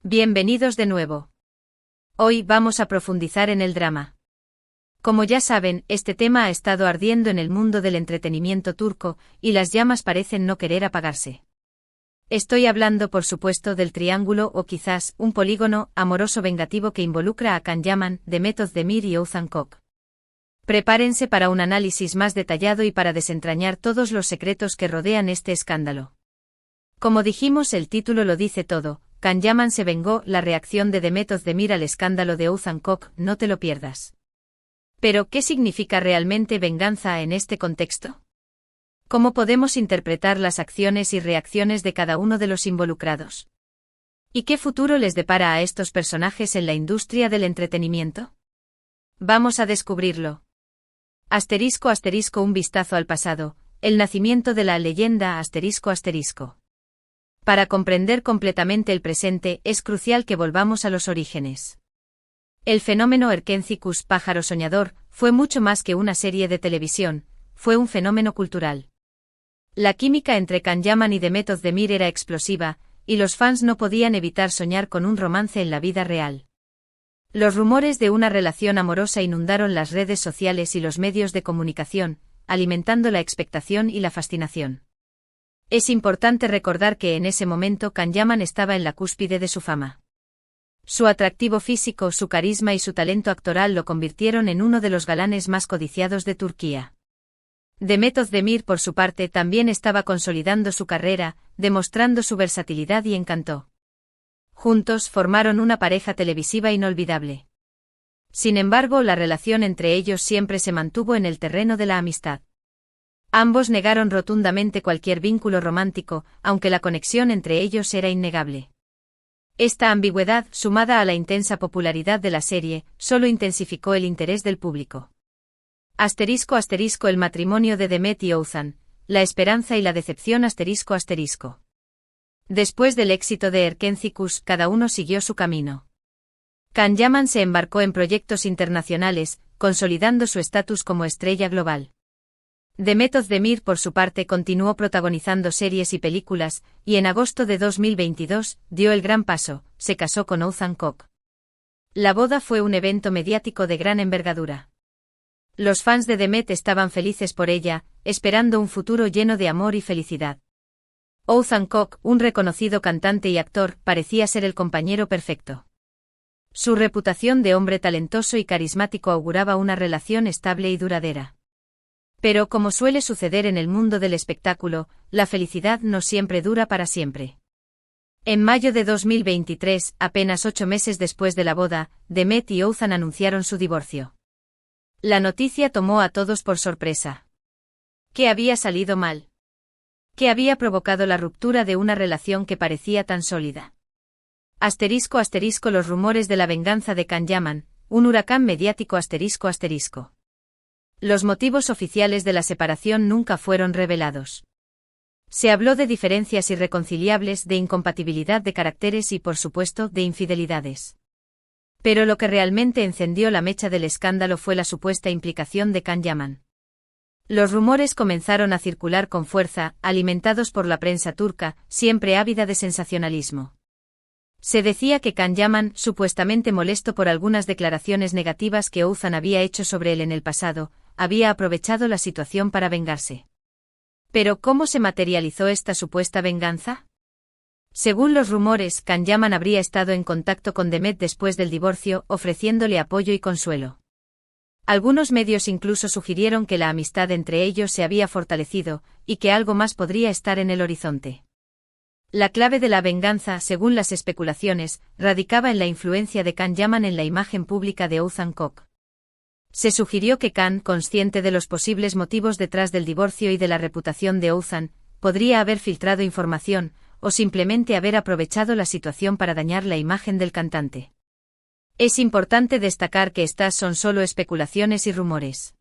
Bienvenidos de nuevo. Hoy vamos a profundizar en el drama. Como ya saben, este tema ha estado ardiendo en el mundo del entretenimiento turco, y las llamas parecen no querer apagarse. Estoy hablando, por supuesto, del triángulo o quizás un polígono amoroso vengativo que involucra a Can Yaman, Demet Özdemir y Oğuzhan Koç. Prepárense para un análisis más detallado y para desentrañar todos los secretos que rodean este escándalo. Como dijimos, el título lo dice todo. Can Yaman se vengó, la reacción de Demet Özdemir al escándalo de Oğuzhan Koç, no te lo pierdas. Pero, ¿qué significa realmente venganza en este contexto? ¿Cómo podemos interpretar las acciones y reacciones de cada uno de los involucrados? ¿Y qué futuro les depara a estos personajes en la industria del entretenimiento? Vamos a descubrirlo. *** Un vistazo al pasado, el nacimiento de la leyenda ***. Para comprender completamente el presente, es crucial que volvamos a los orígenes. El fenómeno Erkenci Kuş, pájaro soñador, fue mucho más que una serie de televisión, fue un fenómeno cultural. La química entre Can Yaman y Demet Özdemir era explosiva, y los fans no podían evitar soñar con un romance en la vida real. Los rumores de una relación amorosa inundaron las redes sociales y los medios de comunicación, alimentando la expectación y la fascinación. Es importante recordar que en ese momento Can Yaman estaba en la cúspide de su fama. Su atractivo físico, su carisma y su talento actoral lo convirtieron en uno de los galanes más codiciados de Turquía. Demet Özdemir, por su parte, también estaba consolidando su carrera, demostrando su versatilidad y encanto. Juntos formaron una pareja televisiva inolvidable. Sin embargo, la relación entre ellos siempre se mantuvo en el terreno de la amistad. Ambos negaron rotundamente cualquier vínculo romántico, aunque la conexión entre ellos era innegable. Esta ambigüedad, sumada a la intensa popularidad de la serie, solo intensificó el interés del público. *** El matrimonio de Demet y Oğuzhan, la esperanza y la decepción ***. Después del éxito de Erkenci Kuş, cada uno siguió su camino. Can Yaman se embarcó en proyectos internacionales, consolidando su estatus como estrella global. Demet Özdemir, por su parte, continuó protagonizando series y películas, y en agosto de 2022, dio el gran paso, se casó con Oğuzhan Koç. La boda fue un evento mediático de gran envergadura. Los fans de Demet estaban felices por ella, esperando un futuro lleno de amor y felicidad. Oğuzhan Koç, un reconocido cantante y actor, parecía ser el compañero perfecto. Su reputación de hombre talentoso y carismático auguraba una relación estable y duradera. Pero, como suele suceder en el mundo del espectáculo, la felicidad no siempre dura para siempre. En mayo de 2023, apenas 8 meses después de la boda, Demet y Oğuzhan anunciaron su divorcio. La noticia tomó a todos por sorpresa. ¿Qué había salido mal? ¿Qué había provocado la ruptura de una relación que parecía tan sólida? *** Los rumores de la venganza de Can Yaman, un huracán mediático ***. Los motivos oficiales de la separación nunca fueron revelados. Se habló de diferencias irreconciliables, de incompatibilidad de caracteres y, por supuesto, de infidelidades. Pero lo que realmente encendió la mecha del escándalo fue la supuesta implicación de Can Yaman. Los rumores comenzaron a circular con fuerza, alimentados por la prensa turca, siempre ávida de sensacionalismo. Se decía que Can Yaman, supuestamente molesto por algunas declaraciones negativas que Oğuzhan había hecho sobre él en el pasado, había aprovechado la situación para vengarse. Pero, ¿cómo se materializó esta supuesta venganza? Según los rumores, Can Yaman habría estado en contacto con Demet después del divorcio, ofreciéndole apoyo y consuelo. Algunos medios incluso sugirieron que la amistad entre ellos se había fortalecido, y que algo más podría estar en el horizonte. La clave de la venganza, según las especulaciones, radicaba en la influencia de Can Yaman en la imagen pública de Oğuzhan Koç. Se sugirió que Can, consciente de los posibles motivos detrás del divorcio y de la reputación de Oğuzhan, podría haber filtrado información, o simplemente haber aprovechado la situación para dañar la imagen del cantante. Es importante destacar que estas son solo especulaciones y rumores.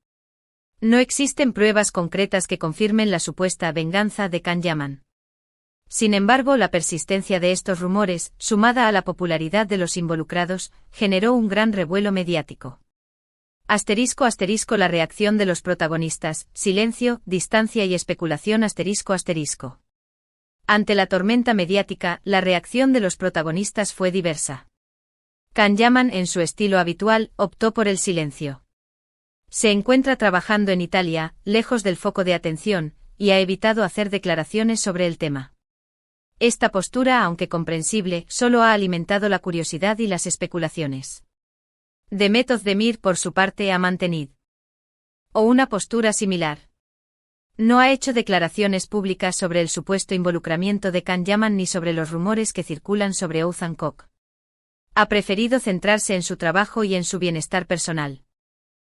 No existen pruebas concretas que confirmen la supuesta venganza de Can Yaman. Sin embargo, la persistencia de estos rumores, sumada a la popularidad de los involucrados, generó un gran revuelo mediático. *** La reacción de los protagonistas, silencio, distancia y especulación ***. Ante la tormenta mediática, la reacción de los protagonistas fue diversa. Can Yaman, en su estilo habitual, optó por el silencio. Se encuentra trabajando en Italia, lejos del foco de atención, y ha evitado hacer declaraciones sobre el tema. Esta postura, aunque comprensible, solo ha alimentado la curiosidad y las especulaciones. Demet Özdemir, por su parte, ha mantenido una postura similar. No ha hecho declaraciones públicas sobre el supuesto involucramiento de Can Yaman ni sobre los rumores que circulan sobre Oğuzhan Koç. Ha preferido centrarse en su trabajo y en su bienestar personal.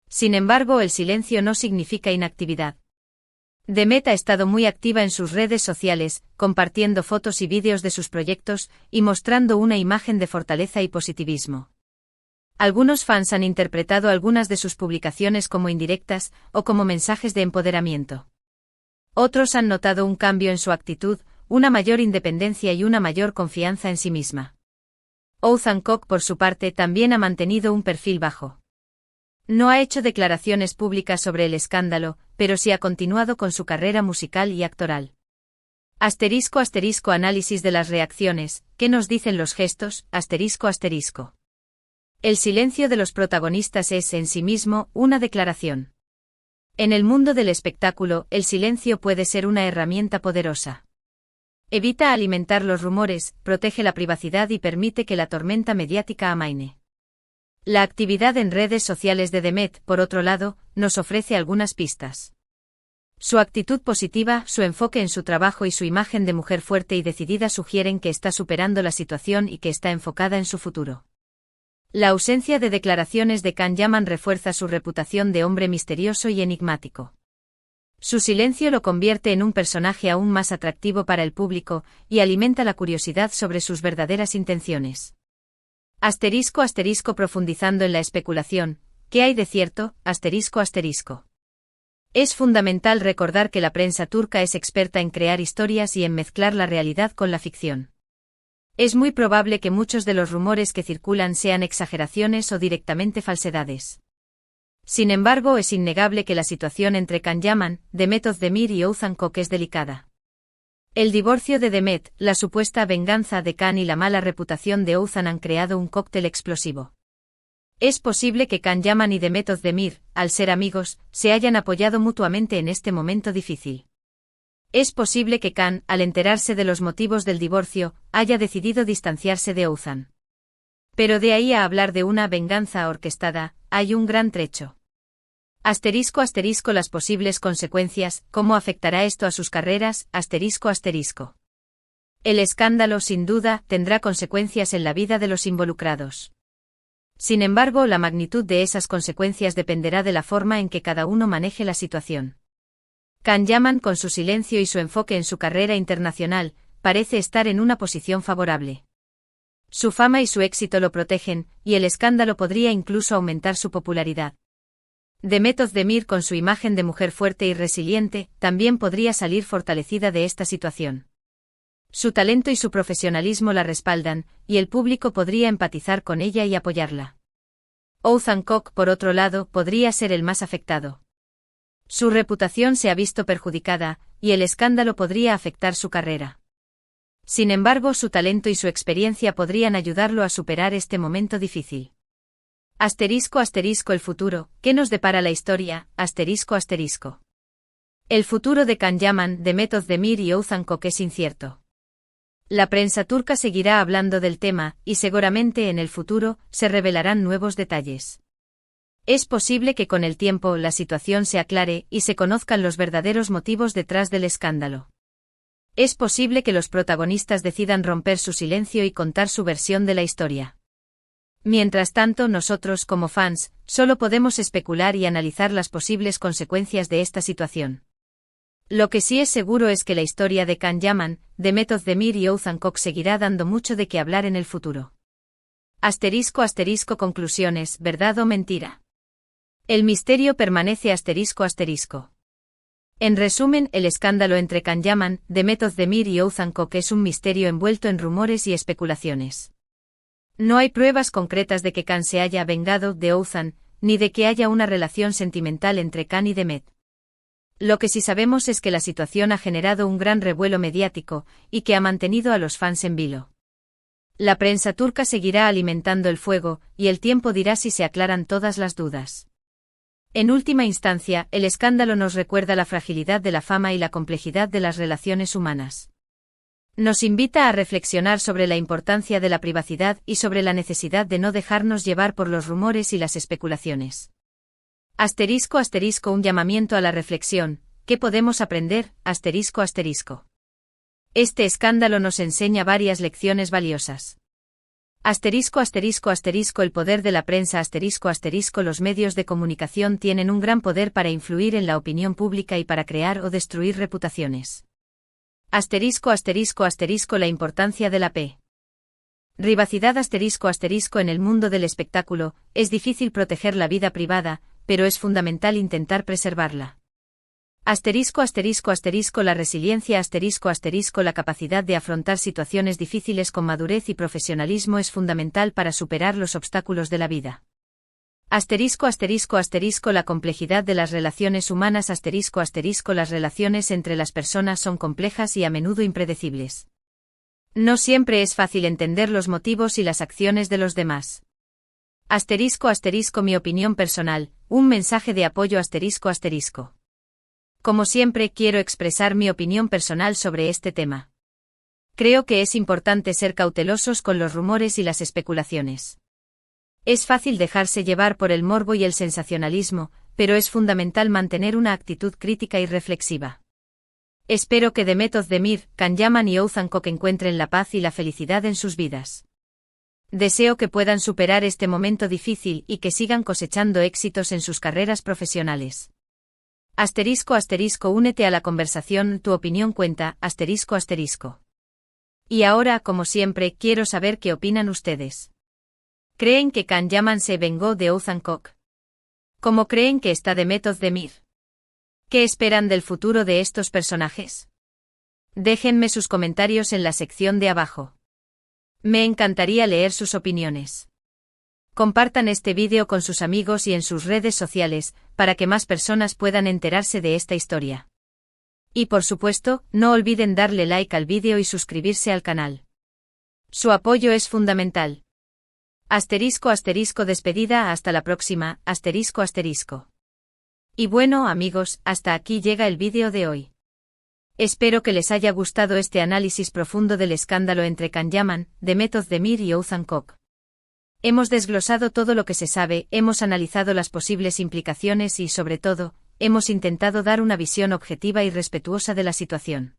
Sin embargo, el silencio no significa inactividad. Demet ha estado muy activa en sus redes sociales, compartiendo fotos y vídeos de sus proyectos, y mostrando una imagen de fortaleza y positivismo. Algunos fans han interpretado algunas de sus publicaciones como indirectas, o como mensajes de empoderamiento. Otros han notado un cambio en su actitud, una mayor independencia y una mayor confianza en sí misma. Oğuzhan Koç, por su parte, también ha mantenido un perfil bajo. No ha hecho declaraciones públicas sobre el escándalo, pero sí ha continuado con su carrera musical y actoral. *** Análisis de las reacciones. ¿Qué nos dicen los gestos? ***. El silencio de los protagonistas es en sí mismo una declaración. En el mundo del espectáculo, el silencio puede ser una herramienta poderosa. Evita alimentar los rumores, protege la privacidad y permite que la tormenta mediática amaine. La actividad en redes sociales de Demet, por otro lado, nos ofrece algunas pistas. Su actitud positiva, su enfoque en su trabajo y su imagen de mujer fuerte y decidida sugieren que está superando la situación y que está enfocada en su futuro. La ausencia de declaraciones de Can Yaman refuerza su reputación de hombre misterioso y enigmático. Su silencio lo convierte en un personaje aún más atractivo para el público, y alimenta la curiosidad sobre sus verdaderas intenciones. *** Profundizando en la especulación, ¿qué hay de cierto? ***. Es fundamental recordar que la prensa turca es experta en crear historias y en mezclar la realidad con la ficción. Es muy probable que muchos de los rumores que circulan sean exageraciones o directamente falsedades. Sin embargo, es innegable que la situación entre Can Yaman, Demet Özdemir y Oğuzhan Koç es delicada. El divorcio de Demet, la supuesta venganza de Can y la mala reputación de Oğuzhan han creado un cóctel explosivo. Es posible que Can Yaman y Demet Özdemir, al ser amigos, se hayan apoyado mutuamente en este momento difícil. Es posible que Can, al enterarse de los motivos del divorcio, haya decidido distanciarse de Oğuzhan. Pero de ahí a hablar de una venganza orquestada, hay un gran trecho. *** Las posibles consecuencias. ¿Cómo afectará esto a sus carreras? ***. El escándalo, sin duda, tendrá consecuencias en la vida de los involucrados. Sin embargo, la magnitud de esas consecuencias dependerá de la forma en que cada uno maneje la situación. Can Yaman, con su silencio y su enfoque en su carrera internacional, parece estar en una posición favorable. Su fama y su éxito lo protegen, y el escándalo podría incluso aumentar su popularidad. Demet Özdemir, con su imagen de mujer fuerte y resiliente, también podría salir fortalecida de esta situación. Su talento y su profesionalismo la respaldan, y el público podría empatizar con ella y apoyarla. Oğuzhan Koç, por otro lado, podría ser el más afectado. Su reputación se ha visto perjudicada, y el escándalo podría afectar su carrera. Sin embargo, su talento y su experiencia podrían ayudarlo a superar este momento difícil. *** El futuro. ¿Qué nos depara la historia? ***. El futuro de Can Yaman, Demet Özdemir y Oğuzhan Koç es incierto. La prensa turca seguirá hablando del tema, y seguramente en el futuro se revelarán nuevos detalles. Es posible que con el tiempo la situación se aclare y se conozcan los verdaderos motivos detrás del escándalo. Es posible que los protagonistas decidan romper su silencio y contar su versión de la historia. Mientras tanto, nosotros como fans, solo podemos especular y analizar las posibles consecuencias de esta situación. Lo que sí es seguro es que la historia de Can Yaman, Demet Özdemir y Oğuzhan Koç seguirá dando mucho de qué hablar en el futuro. *** Conclusiones. ¿Verdad o mentira? El misterio permanece ***. En resumen, el escándalo entre Can Yaman, Demet Özdemir y Oğuzhan Koç es un misterio envuelto en rumores y especulaciones. No hay pruebas concretas de que Can se haya vengado de Oğuzhan, ni de que haya una relación sentimental entre Can y Demet. Lo que sí sabemos es que la situación ha generado un gran revuelo mediático, y que ha mantenido a los fans en vilo. La prensa turca seguirá alimentando el fuego, y el tiempo dirá si se aclaran todas las dudas. En última instancia, el escándalo nos recuerda la fragilidad de la fama y la complejidad de las relaciones humanas. Nos invita a reflexionar sobre la importancia de la privacidad y sobre la necesidad de no dejarnos llevar por los rumores y las especulaciones. ***, un llamamiento a la reflexión. ¿Qué podemos aprender? ***. Este escándalo nos enseña varias lecciones valiosas. El poder de la prensa los medios de comunicación tienen un gran poder para influir en la opinión pública y para crear o destruir reputaciones. La importancia de la privacidad en el mundo del espectáculo, es difícil proteger la vida privada, pero es fundamental intentar preservarla. La resiliencia la capacidad de afrontar situaciones difíciles con madurez y profesionalismo es fundamental para superar los obstáculos de la vida. La complejidad de las relaciones humanas las relaciones entre las personas son complejas y a menudo impredecibles. No siempre es fácil entender los motivos y las acciones de los demás. Mi opinión personal, un mensaje de apoyo Como siempre quiero expresar mi opinión personal sobre este tema. Creo que es importante ser cautelosos con los rumores y las especulaciones. Es fácil dejarse llevar por el morbo y el sensacionalismo, pero es fundamental mantener una actitud crítica y reflexiva. Espero que Demet Özdemir, Can Yaman y Oğuzhan Koç encuentren la paz y la felicidad en sus vidas. Deseo que puedan superar este momento difícil y que sigan cosechando éxitos en sus carreras profesionales. Únete a la conversación, tu opinión cuenta, Y ahora, como siempre, quiero saber qué opinan ustedes. ¿Creen que Can Yaman se vengó de Oğuzhan Koç? ¿Cómo creen que está Demet Özdemir? ¿Qué esperan del futuro de estos personajes? Déjenme sus comentarios en la sección de abajo. Me encantaría leer sus opiniones. Compartan este vídeo con sus amigos y en sus redes sociales, para que más personas puedan enterarse de esta historia. Y por supuesto, no olviden darle like al vídeo y suscribirse al canal. Su apoyo es fundamental. Despedida, hasta la próxima, Y bueno amigos, hasta aquí llega el vídeo de hoy. Espero que les haya gustado este análisis profundo del escándalo entre Can Yaman, Demet Özdemir y Oğuzhan Koç. Hemos desglosado todo lo que se sabe, hemos analizado las posibles implicaciones y sobre todo, hemos intentado dar una visión objetiva y respetuosa de la situación.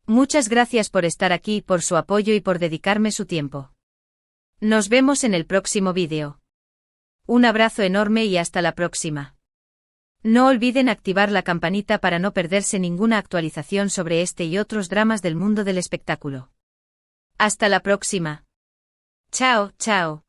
Muchas gracias por estar aquí, por su apoyo y por dedicarme su tiempo. Nos vemos en el próximo vídeo. Un abrazo enorme y hasta la próxima. No olviden activar la campanita para no perderse ninguna actualización sobre este y otros dramas del mundo del espectáculo. Hasta la próxima. Chao, chao.